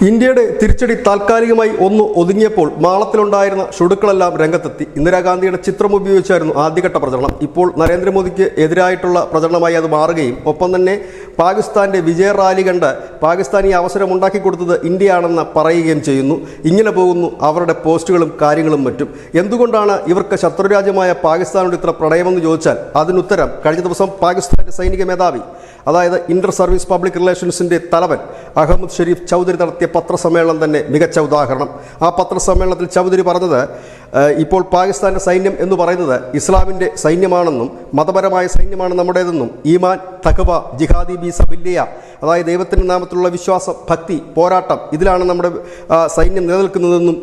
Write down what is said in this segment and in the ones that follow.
ഇന്ത്യയുടെ തിരിച്ചടി താൽക്കാലികമായി ഒന്ന് ഒതുങ്ങിയപ്പോൾ മാളത്തിലുണ്ടായിരുന്ന ഷുഡുക്കളെല്ലാം രംഗത്തെത്തി. ഇന്ദിരാഗാന്ധിയുടെ ചിത്രം ഉപയോഗിച്ചായിരുന്നു ആദ്യഘട്ട പ്രചരണം. ഇപ്പോൾ നരേന്ദ്രമോദിക്ക് എതിരായിട്ടുള്ള പ്രചരണമായി അത് മാറുകയും ഒപ്പം തന്നെ പാകിസ്ഥാന്റെ വിജയ റാലി കണ്ട് പാകിസ്ഥാൻ ഈ അവസരം ഉണ്ടാക്കി കൊടുത്തത് ഇന്ത്യയാണെന്ന് പറയുകയും ചെയ്യുന്നു. ഇങ്ങനെ പോകുന്നു അവരുടെ പോസ്റ്റുകളും കാര്യങ്ങളും മറ്റും. എന്തുകൊണ്ടാണ് ഇവർക്ക് ശത്രുരാജ്യമായ പാകിസ്ഥാനോട് ഇത്ര പ്രണയമെന്ന് ചോദിച്ചാൽ അതിനുത്തരം കഴിഞ്ഞ ദിവസം പാകിസ്ഥാന്റെ സൈനിക മേധാവി, അതായത് ഇന്റർ സർവീസ് പബ്ലിക് റിലേഷൻസിന്റെ തലവൻ അഹമ്മദ് ഷരീഫ് ചൗധരി നടത്തിയ പത്രസമ്മേളനം തന്നെ മികച്ച ഉദാഹരണം. ആ പത്രസമ്മേളനത്തിൽ ചൗധരി പറഞ്ഞത്, ഇപ്പോൾ പാകിസ്ഥാന്റെ സൈന്യം എന്ന് പറയുന്നത് ഇസ്ലാമിന്റെ സൈന്യമാണെന്നും മതപരമായ സൈന്യമാണ് നമ്മുടേതെന്നും ഈമാൻ, തഖ്വ, ജിഹാദി ബി സബില്ലിയ, അതായത് ദൈവത്തിൻ്റെ നാമത്തിലുള്ള വിശ്വാസം, ഭക്തി, പോരാട്ടം, ഇതിലാണ് നമ്മുടെ സൈന്യം നിലനിൽക്കുന്നതെന്നും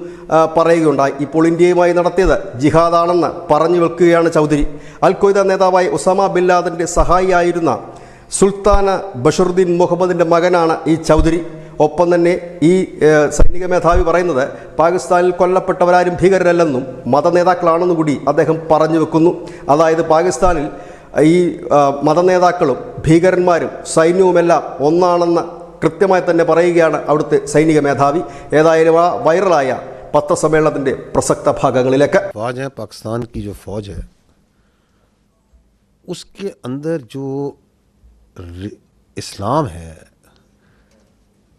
പറയുകയുണ്ടായി. ഇപ്പോൾ ഇന്ത്യയുമായി നടത്തിയത് ജിഹാദാണെന്ന് പറഞ്ഞു വെക്കുകയാണ് ചൗധരി. അൽ ഖ്വയ്ദ നേതാവായ ഒസാമ ബിൻ ലാദന്റെ സഹായിയായിരുന്ന സുൽത്താന ബഷറുദ്ദീൻ മുഹമ്മദിൻ്റെ മകനാണ് ഈ ചൗധരി. ഒപ്പം തന്നെ ഈ സൈനിക മേധാവി പറയുന്നത് പാകിസ്ഥാനിൽ കൊല്ലപ്പെട്ടവരാരും ഭീകരരല്ലെന്നും മതനേതാക്കളാണെന്നും കൂടി അദ്ദേഹം പറഞ്ഞു വെക്കുന്നു. അതായത് പാകിസ്ഥാനിൽ ഈ മതനേതാക്കളും ഭീകരന്മാരും സൈന്യവുമെല്ലാം ഒന്നാണെന്ന് കൃത്യമായി തന്നെ പറയുകയാണ് അവിടുത്തെ സൈനിക മേധാവി. ഏതായാലും ആ വൈറലായ പത്രസമ്മേളനത്തിൻ്റെ പ്രസക്ത ഭാഗങ്ങളിലേക്ക് പാകിസ്ഥാൻ की जो फौज है उसके अंदर जो इस्लाम है,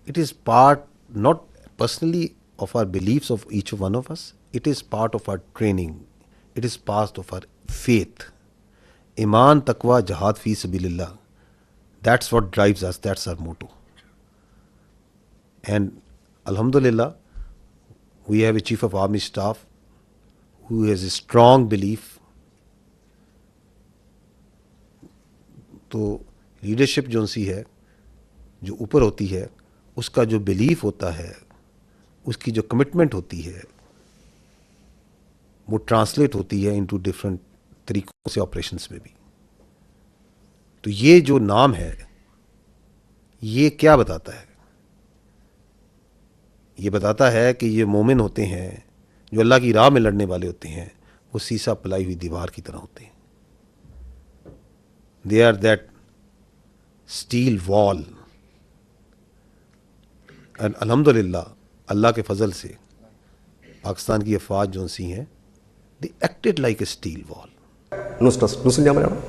it is part not personally of our beliefs of each one of us, it is part of our training, it is part of our faith. Iman, taqwa, jihad fi sabilillah, that's what drives us, that's our motto. And alhamdulillah, we have a chief of army staff who has a strong belief. तो leadership जो सी है, जो ऊपर होती है, उसका जो belief होता है, उसकी जो कमिटमेंट होती है, वो ट्रांसलेट होती है इनटू डिफरेंट तरीकों से ऑपरेशंस में भी. तो ये जो नाम है, ये क्या बताता है? ये बताता है कि ये मोमिन होते हैं जो अल्लाह की राह में लड़ने वाले होते हैं, वो सीसा पलाई हुई दीवार की तरह होते हैं. They are that steel wall. And alhamdulillah, अल्लाह के फजल से पाकिस्तान की अफवाज जो सी हैं, they acted like a steel wall. News desk news India Malayalam.